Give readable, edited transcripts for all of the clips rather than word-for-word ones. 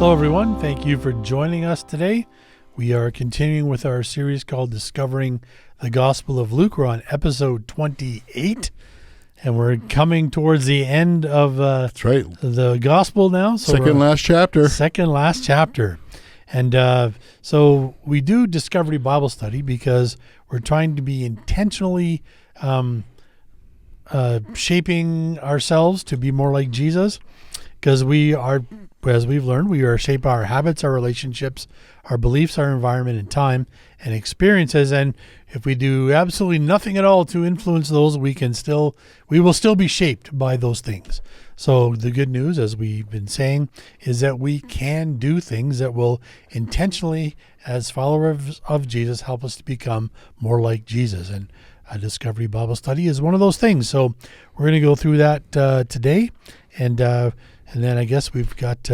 Hello, everyone. Thank you for joining us today. We are continuing with our series called Discovering the Gospel of Luke. We're on episode 28, and we're coming towards the end of That's right. the Gospel now. So Second last chapter. And so we do Discovery Bible Study because we're trying to be intentionally shaping ourselves to be more like Jesus, because we are, as we've learned, we are shaped by our habits, our relationships, our beliefs, our environment, and time and experiences. And if we do absolutely nothing at all to influence those, we will still be shaped by those things. So the good news, as we've been saying, is that we can do things that will intentionally, as followers of Jesus, help us to become more like Jesus. And a Discovery Bible Study is one of those things. So we're going to go through that today. And then I guess we've got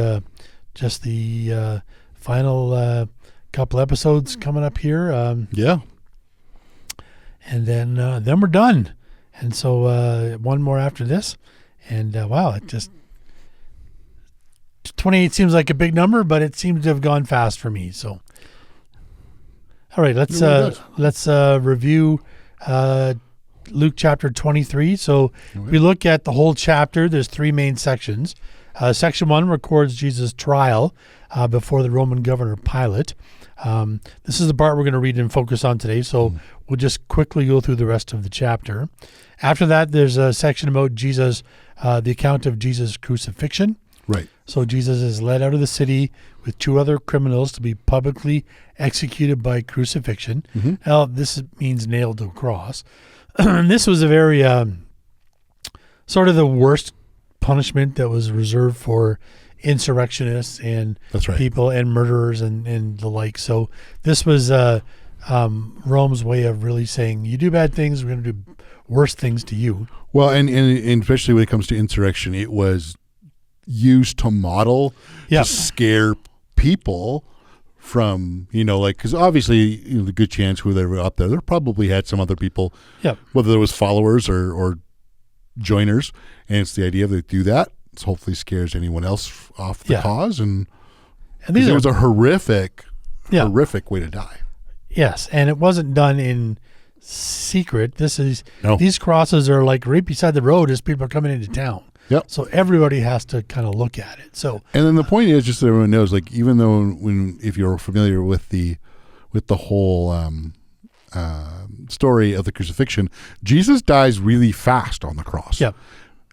just the final couple episodes coming up here. Yeah. And then we're done. And so one more after this. And wow, it just 28 seems like a big number, but it seems to have gone fast for me. So, all right, let's review Luke chapter 23. So we look at the whole chapter. There's three main sections. Section 1 records Jesus' trial before the Roman governor Pilate. This is the part we're going to read and focus on today, so we'll just quickly go through the rest of the chapter. After that, there's a section about Jesus, the account of Jesus' crucifixion. Right. So Jesus is led out of the city with two other criminals to be publicly executed by crucifixion. Mm-hmm. Now, this means nailed to a cross. And this was a very sort of the worst punishment that was reserved for insurrectionists and people and murderers and the like. So this was Rome's way of really saying, you do bad things, we're going to do worse things to you. Well, and especially when it comes to insurrection, it was used to model, to scare people from, because obviously the good chance who they were up there probably had some other people, whether there was followers or joiners, and it's the idea that they do that. It hopefully scares anyone else off the cause, and it was a horrific way to die. Yes, and it wasn't done in secret. These crosses are like right beside the road as people are coming into town. Yep. So everybody has to kind of look at it. So, and then the point is, just so everyone knows, like, even though if you're familiar with the whole story of the crucifixion, Jesus dies really fast on the cross. Yeah.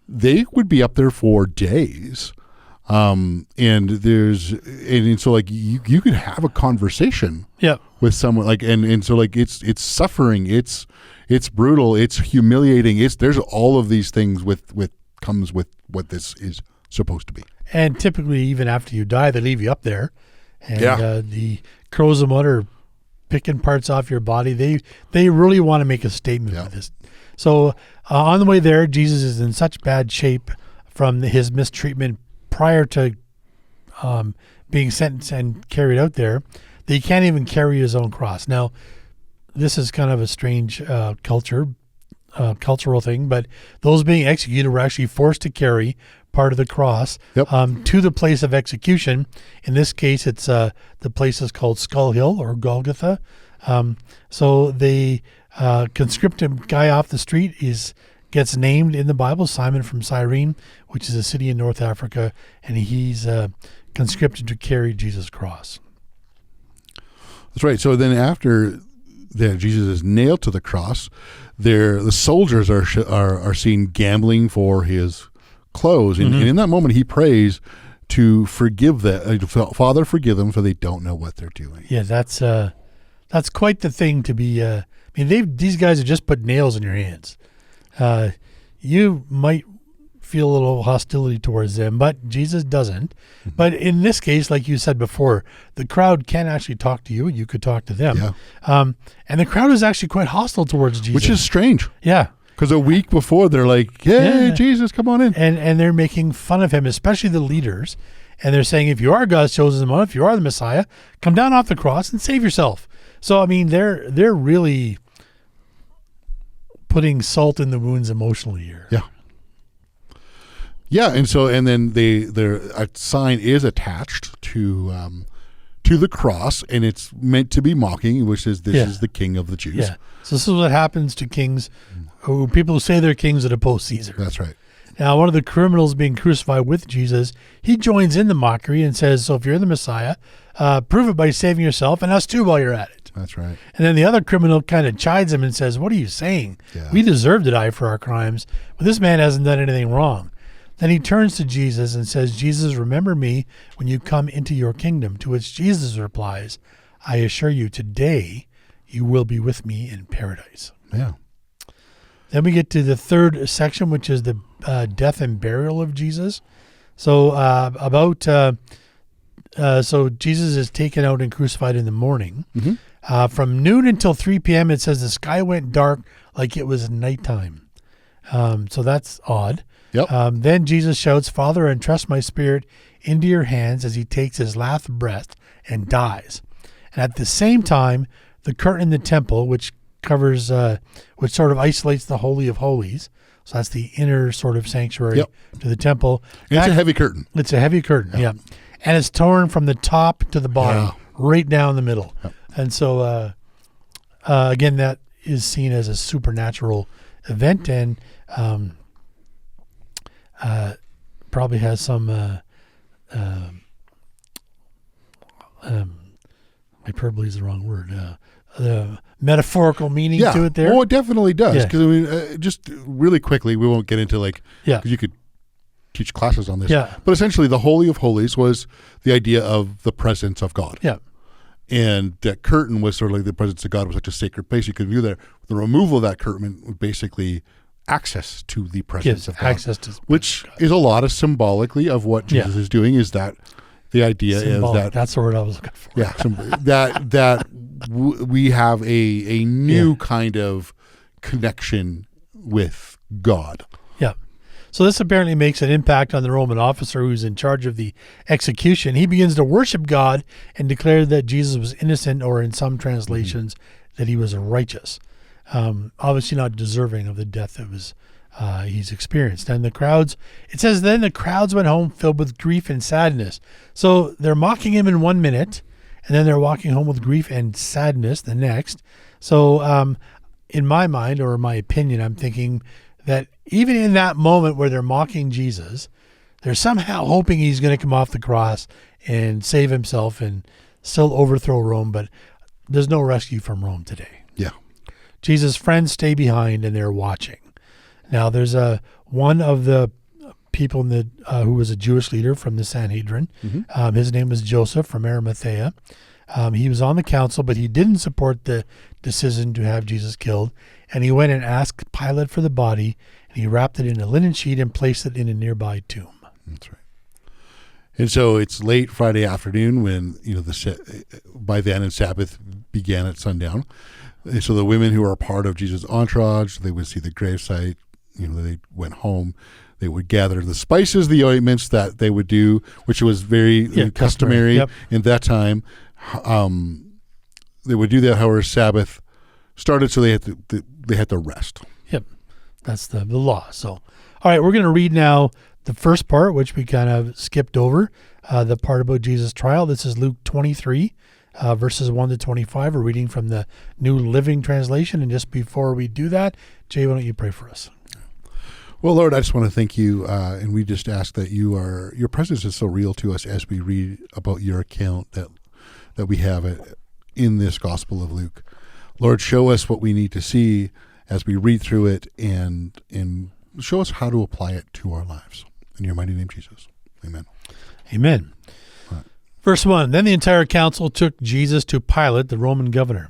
They would be up there for days. And so like you could have a conversation with someone, like, and so like it's suffering, it's brutal, it's humiliating, there's all of these things comes with what this is supposed to be. And typically, even after you die, they leave you up there, and the crows and mud are picking parts off your body. They really want to make a statement with this. So on the way there, Jesus is in such bad shape from his mistreatment prior to being sentenced and carried out there that he can't even carry his own cross. Now, this is kind of a strange cultural thing, but those being executed were actually forced to carry part of the cross to the place of execution. In this case, it's the place is called Skull Hill or Golgotha. So the conscripted guy off the street gets named in the Bible, Simon from Cyrene, which is a city in North Africa, and he's conscripted to carry Jesus' cross. That's right. So then after Jesus is nailed to the cross, the soldiers are seen gambling for his clothes, and in that moment he prays to forgive them. Father, forgive them, for they don't know what they're doing. Yeah, that's quite the thing to be. These guys have just put nails in your hands. You might feel a little hostility towards them, but Jesus doesn't. Mm-hmm. But in this case, like you said before, the crowd can actually talk to you. You could talk to them. Yeah. And the crowd is actually quite hostile towards Jesus. Which is strange. Yeah. Because a week before, they're like, hey, Jesus, come on in. And they're making fun of him, especially the leaders. And they're saying, if you are God's chosen one, if you are the Messiah, come down off the cross and save yourself. So, they're really putting salt in the wounds emotionally here. Yeah. Yeah, and then a sign is attached to the cross, and it's meant to be mocking, which is this is the King of the Jews. Yeah. So this is what happens to kings, people who say they're kings that oppose Caesar. That's right. Now, one of the criminals being crucified with Jesus, he joins in the mockery and says, so if you're the Messiah, prove it by saving yourself and us too while you're at it. That's right. And then the other criminal kind of chides him and says, what are you saying? Yeah. We deserve to die for our crimes, but this man hasn't done anything wrong. Then he turns to Jesus and says, Jesus, remember me when you come into your kingdom. To which Jesus replies, I assure you, today you will be with me in paradise. Yeah. Then we get to the third section, which is the death and burial of Jesus. So so Jesus is taken out and crucified in the morning. Mm-hmm. From noon until 3 p.m., it says the sky went dark like it was nighttime. So that's odd. Yep. Then Jesus shouts, Father, entrust my spirit into your hands, as he takes his last breath and dies. And at the same time, the curtain in the temple, which covers, which sort of isolates the Holy of Holies. So that's the inner sort of sanctuary to the temple. It's a heavy curtain. It's a heavy curtain, yeah. And it's torn from the top to the bottom, right down the middle. Yep. And so, again, that is seen as a supernatural event, and probably has some hyperbole is the wrong word. Metaphorical meaning to it there. Well, it definitely does. Because I mean, just really quickly, we won't get into because you could teach classes on this. Yeah. But essentially, the Holy of Holies was the idea of the presence of God. Yeah. And that curtain was sort of like the presence of God was such a sacred place you could view there. The removal of that curtain would basically access to the presence of God, access to which is a lot of symbolically of what Jesus is doing. Is that the idea symbolic. is that that's the word I was looking for. Yeah, that we have a new kind of connection with God. Yeah. So this apparently makes an impact on the Roman officer who's in charge of the execution. He begins to worship God and declare that Jesus was innocent, or in some translations, that he was righteous. Obviously not deserving of the death that was he's experienced. And the crowds, it says, then the crowds went home filled with grief and sadness. So they're mocking him in 1 minute, and then they're walking home with grief and sadness the next. So in my mind, or my opinion, I'm thinking that even in that moment where they're mocking Jesus, they're somehow hoping he's going to come off the cross and save himself and still overthrow Rome. But there's no rescue from Rome today. Yeah. Jesus' friends stay behind, and they're watching. Now, there's one of the people in the who was a Jewish leader from the Sanhedrin. Mm-hmm. His name was Joseph from Arimathea. He was on the council, but he didn't support the decision to have Jesus killed. And he went and asked Pilate for the body, and he wrapped it in a linen sheet and placed it in a nearby tomb. That's right. And so it's late Friday afternoon when, by then and Sabbath began at sundown. And so the women who are part of Jesus' entourage, they would see the gravesite, they went home. They would gather the spices, the ointments that they would do, which was very customary in that time. They would do that, however, Sabbath started, so they had to rest. Yep, that's the law. So, all right, we're going to read now the first part, which we kind of skipped over, the part about Jesus' trial. This is Luke 23, verses 1 to 25. We're reading from the New Living Translation. And just before we do that, Jay, why don't you pray for us? Well, Lord, I just want to thank you, and we just ask that your presence is so real to us as we read about your account that we have in this Gospel of Luke. Lord, show us what we need to see as we read through it, and show us how to apply it to our lives. In your mighty name, Jesus. Amen. Amen. Right. Verse 1, then the entire council took Jesus to Pilate, the Roman governor.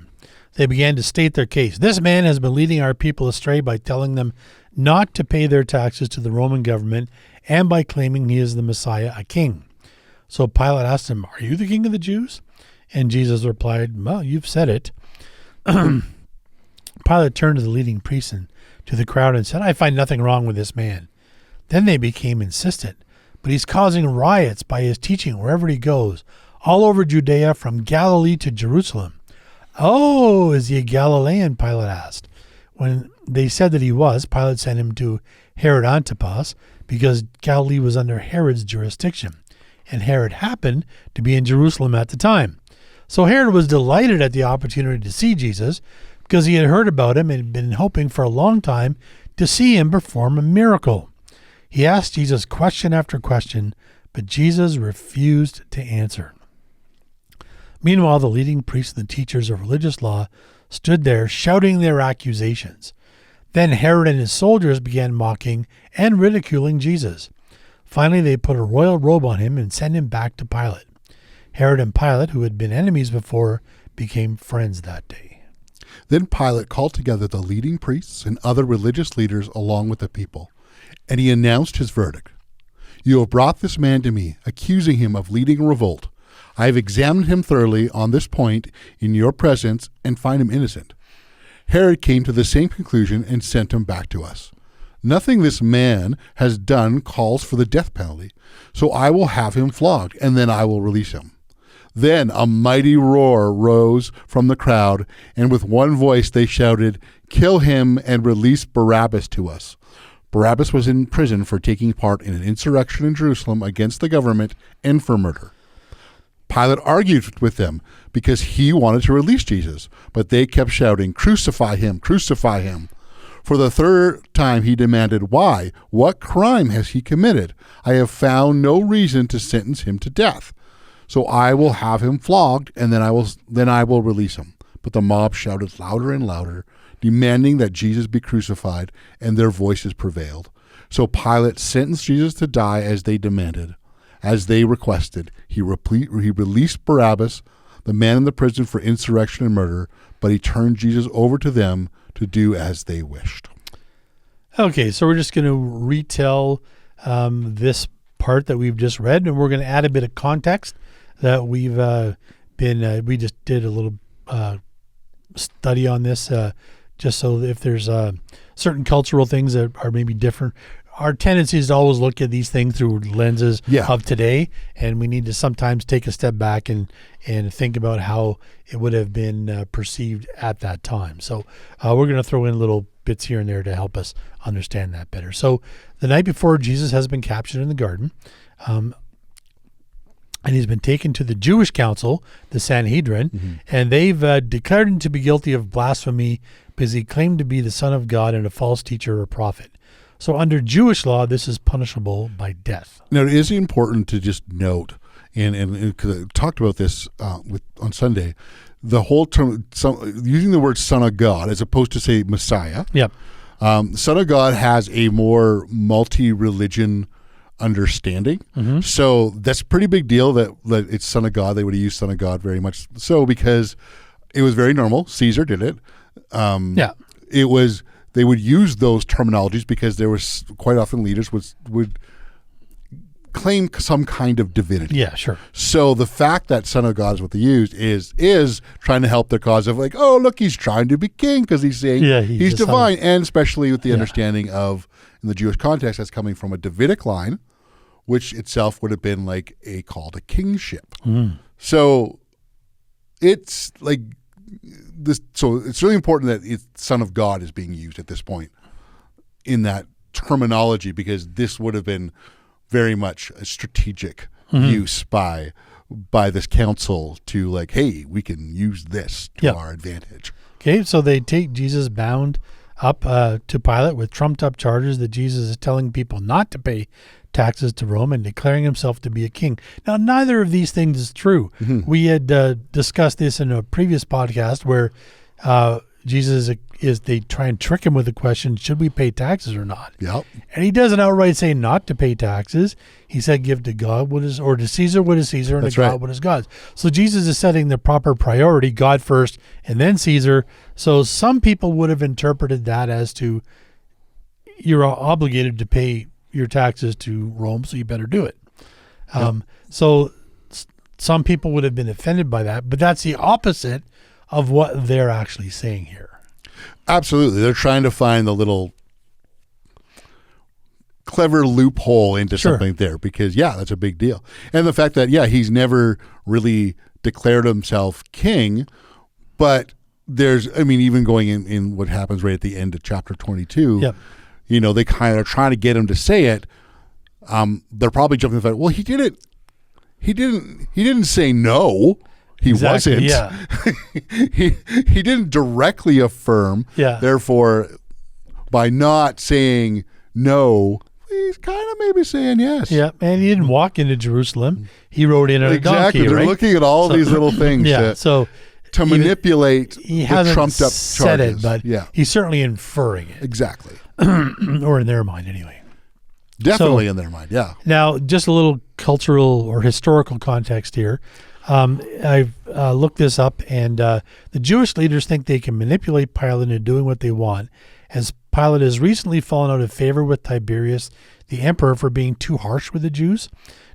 They began to state their case. This man has been leading our people astray by telling them not to pay their taxes to the Roman government, and by claiming he is the Messiah, a king. So Pilate asked him, are you the king of the Jews? And Jesus replied, well, you've said it. Pilate turned to the leading priests and to the crowd and said, I find nothing wrong with this man. Then they became insistent, but he's causing riots by his teaching wherever he goes, all over Judea, from Galilee to Jerusalem. Oh, is he a Galilean? Pilate asked. When they said that he was, Pilate sent him to Herod Antipas because Galilee was under Herod's jurisdiction, and Herod happened to be in Jerusalem at the time. So Herod was delighted at the opportunity to see Jesus because he had heard about him and had been hoping for a long time to see him perform a miracle. He asked Jesus question after question, but Jesus refused to answer. Meanwhile, the leading priests and the teachers of religious law stood there shouting their accusations. Then Herod and his soldiers began mocking and ridiculing Jesus. Finally, they put a royal robe on him and sent him back to Pilate. Herod and Pilate, who had been enemies before, became friends that day. Then Pilate called together the leading priests and other religious leaders along with the people, and he announced his verdict. You have brought this man to me, accusing him of leading a revolt. I have examined him thoroughly on this point in your presence and find him innocent. Herod came to the same conclusion and sent him back to us. Nothing this man has done calls for the death penalty, so I will have him flogged, and then I will release him. Then a mighty roar rose from the crowd, and with one voice they shouted, "Kill him and release Barabbas to us." Barabbas was in prison for taking part in an insurrection in Jerusalem against the government and for murder. Pilate argued with them because he wanted to release Jesus, but they kept shouting, "Crucify him, crucify him." For the third time he demanded, "Why? What crime has he committed? I have found no reason to sentence him to death. So I will have him flogged, and then I will release him." But the mob shouted louder and louder, demanding that Jesus be crucified, and their voices prevailed. So Pilate sentenced Jesus to die as they demanded. As they requested, he released Barabbas, the man in the prison for insurrection and murder, but he turned Jesus over to them to do as they wished. Okay, so we're just going to retell this part that we've just read, and we're going to add a bit of context that we just did a little study on this, just so if there's certain cultural things that are maybe different. Our tendency is to always look at these things through lenses of today, and we need to sometimes take a step back and think about how it would have been perceived at that time. So we're going to throw in little bits here and there to help us understand that better. So the night before, Jesus has been captured in the garden, and he's been taken to the Jewish council, the Sanhedrin, and they've declared him to be guilty of blasphemy because he claimed to be the Son of God and a false teacher or prophet. So under Jewish law, this is punishable by death. Now, it is important to just note, and because I talked about this on Sunday, the whole term, using the word Son of God as opposed to, say, Messiah. Yep. Son of God has a more multi-religion understanding. So that's a pretty big deal that it's Son of God. They would have used Son of God very much so because it was very normal. Caesar did it. It was... They would use those terminologies because there was quite often leaders would claim some kind of divinity. Yeah, sure. So the fact that Son of God is what they used is trying to help their cause of like, oh, look, he's trying to be king because he's saying he's divine. And especially with the understanding of, in the Jewish context, that's coming from a Davidic line, which itself would have been like a call to kingship. So it's like... So it's really important that Son of God is being used at this point in that terminology, because this would have been very much a strategic use by this council to like, hey, we can use this to our advantage. Okay, so they take Jesus bound up to Pilate with trumped up charges that Jesus is telling people not to pay taxes to Rome and declaring himself to be a king. Now, neither of these things is true. We had discussed this in a previous podcast where Jesus they try and trick him with the question, should we pay taxes or not? Yep. And he doesn't outright say not to pay taxes. He said, give to God what is, or to Caesar what is Caesar, and to God what is God's. So Jesus is setting the proper priority, God first and then Caesar. So some people would have interpreted that as to, you're obligated to pay your taxes to Rome, so you better do it. So some people would have been offended by that, but that's the opposite of what they're actually saying here. Absolutely. They're trying to find the little clever loophole into something there because, that's a big deal. And the fact that, he's never really declared himself king, but even going in what happens right at the end of chapter 22, Yep. They kind of trying to get him to say it. They're probably jumping the fact, well, he didn't say no. He wasn't. Yeah. he didn't directly affirm. Yeah. Therefore, by not saying no, he's kind of maybe saying yes. Yeah, and he didn't walk into Jerusalem. He rode in on a Exactly. donkey, They're right? looking at all these little things to manipulate he the hasn't trumped up said charges. it, but yeah, he's certainly inferring it. exactly. Or in their mind, anyway. Definitely in their mind, yeah. Now, just a little cultural or historical context here. I've looked this up, and the Jewish leaders think they can manipulate Pilate into doing what they want, as Pilate has recently fallen out of favor with Tiberius, the emperor, for being too harsh with the Jews.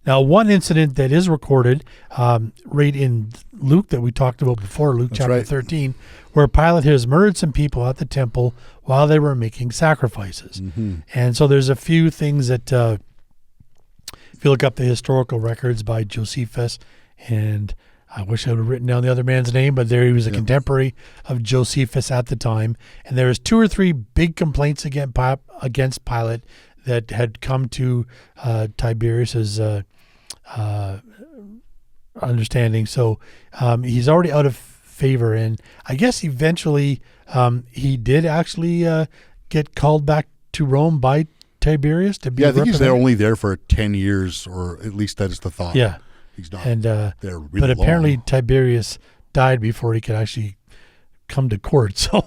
Now, one incident that is recorded right in Luke that we talked about before, Luke chapter 13, where Pilate has murdered some people at the temple while they were making sacrifices. Mm-hmm. And so there's a few things that, if you look up the historical records by Josephus, and I wish I would have written down the other man's name, but there he was a contemporary of Josephus at the time. And there was 2 or 3 big complaints against Pilate that had come to Tiberius's understanding. So he's already out of favor, and I guess eventually he did actually get called back to Rome by Tiberius to be. Yeah, I think he's only there for 10 years, or at least that is the thought. Yeah, he's not there really but apparently long. Tiberius died before he could actually come to court. So,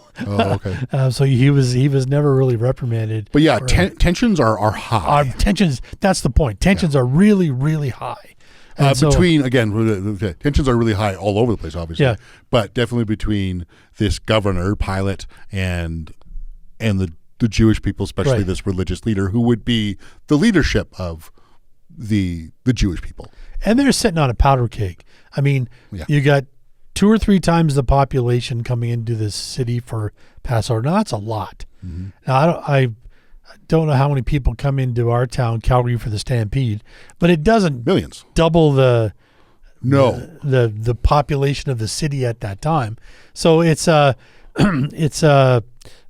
so he was never really reprimanded. But yeah, tensions are high. Tensions. That's the point. Tensions are really, really high. Tensions are really high all over the place, obviously. Yeah. But definitely between this governor, Pilate, and the Jewish people, especially this religious leader, who would be the leadership of the Jewish people. And they're sitting on a powder keg. I mean, you got 2 or 3 times the population coming into this city for Passover. Now, that's a lot. Mm-hmm. Now, I don't know how many people come into our town, Calgary, for the Stampede, but it doesn't millions double the population of the city at that time. So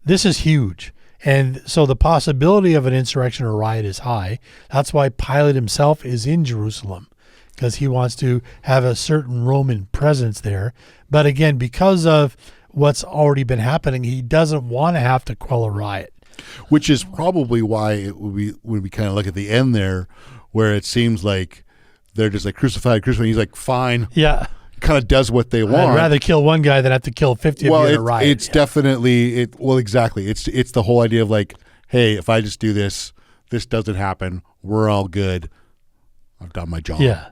this is huge. And so the possibility of an insurrection or riot is high. That's why Pilate himself is in Jerusalem, because he wants to have a certain Roman presence there. But again, because of what's already been happening, he doesn't want to have to quell a riot. Which is probably why it would be, when we kind of look at the end there, where it seems like they're just like crucified. He's like, fine. Yeah. Kind of does what they want. I'd rather kill one guy than have to kill 50 of you in a riot. It's definitely it. Well, exactly. It's the whole idea of like, hey, if I just do this, this doesn't happen. We're all good. I've done my job. Yeah.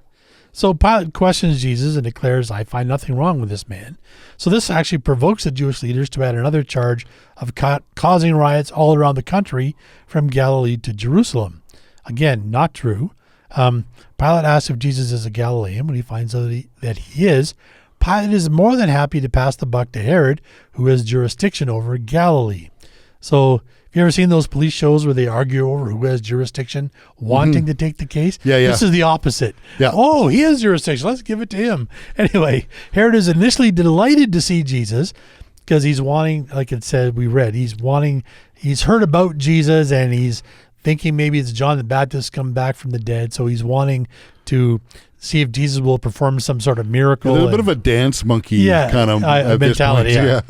So Pilate questions Jesus and declares, I find nothing wrong with this man. So this actually provokes the Jewish leaders to add another charge of causing riots all around the country from Galilee to Jerusalem. Again, not true. Pilate asks if Jesus is a Galilean. When he finds out that he is, Pilate is more than happy to pass the buck to Herod, who has jurisdiction over Galilee. So, have you ever seen those police shows where they argue over who has jurisdiction, wanting to take the case? Yeah. This is the opposite. Yeah. Oh, he has jurisdiction. Let's give it to him. Anyway, Herod is initially delighted to see Jesus because he's wanting, like it said, he's heard about Jesus and he's thinking maybe it's John the Baptist come back from the dead. So he's wanting to see if Jesus will perform some sort of miracle. A bit of a dance monkey kind of mentality. Yeah.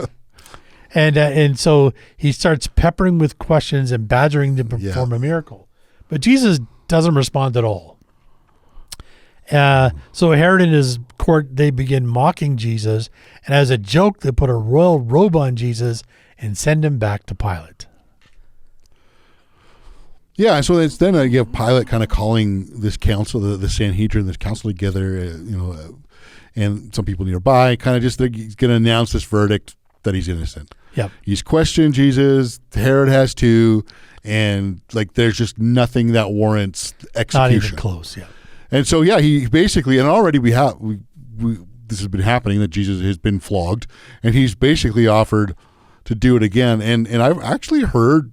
And so he starts peppering with questions and badgering to perform a miracle. But Jesus doesn't respond at all. So Herod and his court, they begin mocking Jesus. And as a joke, they put a royal robe on Jesus and send him back to Pilate. Yeah, and so it's then you have Pilate kind of calling this council, the Sanhedrin, this council together, and some people nearby, kind of just he's going to announce this verdict that he's innocent. Yep. He's questioned Jesus. Herod has too, and like there's just nothing that warrants execution. Not even close. Yeah. And so he basically, and already we this has been happening, that Jesus has been flogged, and he's basically offered to do it again. And I've actually heard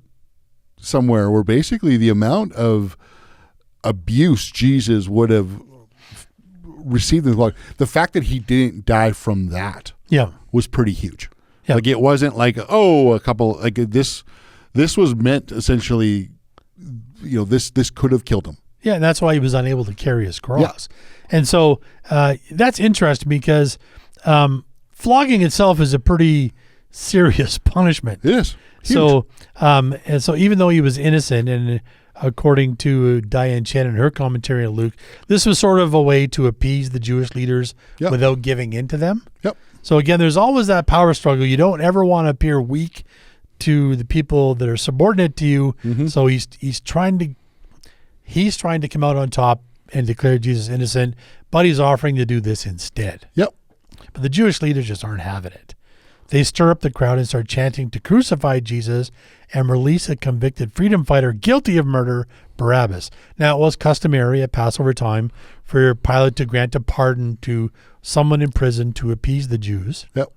somewhere where basically the amount of abuse Jesus would have received in the fact that he didn't die from that was pretty huge. Yeah. Like it wasn't like, a couple, like this was meant essentially, this could have killed him. Yeah, and that's why he was unable to carry his cross. Yeah. And so that's interesting because flogging itself is a pretty serious punishment. It is. Huge. So, and so even though he was innocent, and according to Diane Chen in her commentary on Luke, this was sort of a way to appease the Jewish leaders without giving in to them. Yep. So again, there's always that power struggle. You don't ever want to appear weak to the people that are subordinate to you. Mm-hmm. So he's trying to come out on top and declare Jesus innocent, but he's offering to do this instead. Yep. But the Jewish leaders just aren't having it. They stir up the crowd and start chanting to crucify Jesus and release a convicted freedom fighter guilty of murder, Barabbas. Now, it was customary at Passover time for Pilate to grant a pardon to someone in prison to appease the Jews. Yep.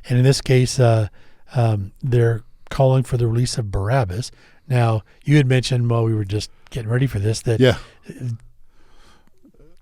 And in this case, they're calling for the release of Barabbas. Now, you had mentioned while we were just getting ready for this that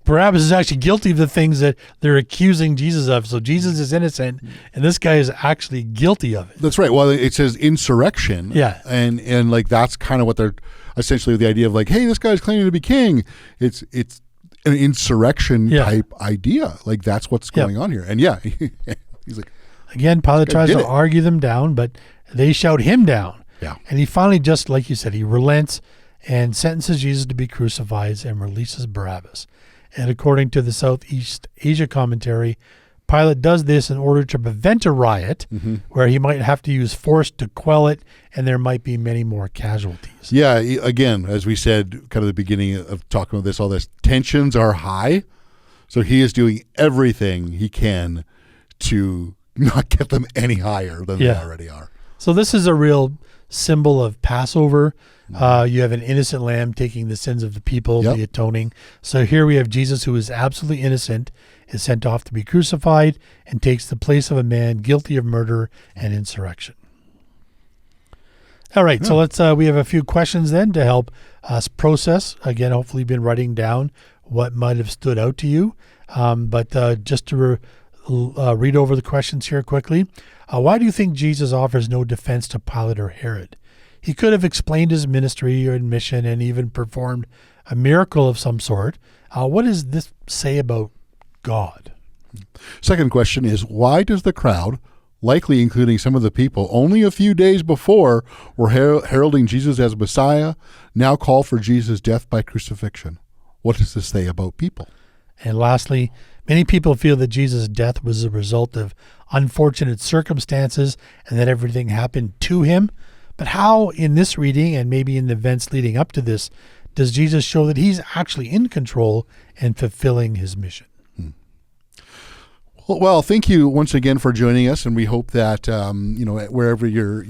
Barabbas is actually guilty of the things that they're accusing Jesus of. So Jesus is innocent, and this guy is actually guilty of it. That's right. Well, it says insurrection. Yeah. And like that's kind of what they're essentially the idea of like, hey, this guy's claiming to be king. It's an insurrection type idea. Like that's what's going on here. And he's like, again, Pilate tries to argue them down, but they shout him down. Yeah. And he finally, just like you said, he relents and sentences Jesus to be crucified and releases Barabbas. And according to the Southeast Asia commentary, Pilate does this in order to prevent a riot where he might have to use force to quell it, and there might be many more casualties. Yeah, again, as we said, kind of the beginning of talking about all this, tensions are high. So he is doing everything he can to not get them any higher than they already are. So this is a real symbol of Passover. You have an innocent lamb taking the sins of the people, the atoning. So here we have Jesus, who is absolutely innocent, is sent off to be crucified and takes the place of a man guilty of murder and insurrection. All right, so let's. We have a few questions then to help us process. Again, hopefully you've been writing down what might have stood out to you. But just to read over the questions here quickly. Why do you think Jesus offers no defense to Pilate or Herod? He could have explained his ministry or mission and even performed a miracle of some sort. What does this say about God? Second question is, why does the crowd, likely including some of the people only a few days before were heralding Jesus as Messiah, now call for Jesus' death by crucifixion? What does this say about people? And lastly, many people feel that Jesus' death was a result of unfortunate circumstances and that everything happened to him. But how, in this reading and maybe in the events leading up to this, does Jesus show that he's actually in control and fulfilling his mission? Well, thank you once again for joining us, and we hope that wherever you're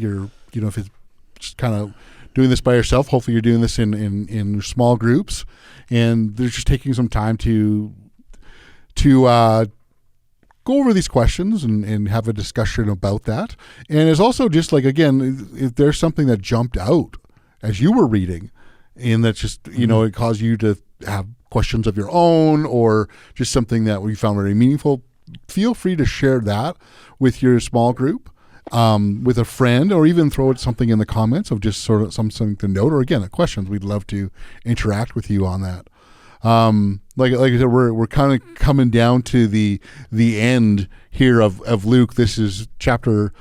if it's just kind of doing this by yourself, hopefully you're doing this in small groups, and they're just taking some time to go over these questions and have a discussion about that. And it's also just like, again, if there's something that jumped out as you were reading and that just, it caused you to have questions of your own or just something that we found very meaningful, feel free to share that with your small group, with a friend, or even throw something in the comments of just sort of something to note, or again, questions. We'd love to interact with you on that. Like I said, we're kind of coming down to the end here of Luke. This is chapter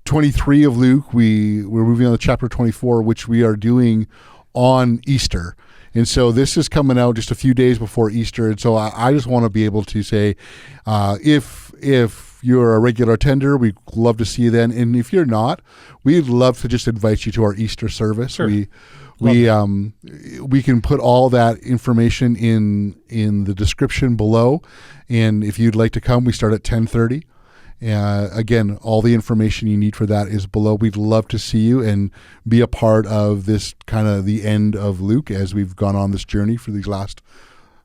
23 of Luke. We're moving on to chapter 24, which we are doing on Easter. And so this is coming out just a few days before Easter. And so I just want to be able to say, if you're a regular attender, we'd love to see you then. And if you're not, we'd love to just invite you to our Easter service. Sure. We can put all that information in the description below, and if you'd like to come, we start at 10:30. Again, all the information you need for that is below. We'd love to see you and be a part of this kind of the end of Luke as we've gone on this journey for these last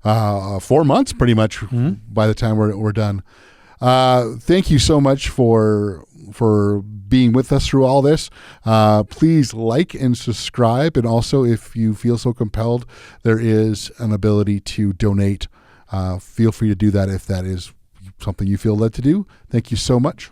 4 months, pretty much by the time we're done. Thank you so much for being with us through all this. Please like and subscribe. And also, if you feel so compelled, there is an ability to donate. Feel free to do that if that is something you feel led to do. Thank you so much.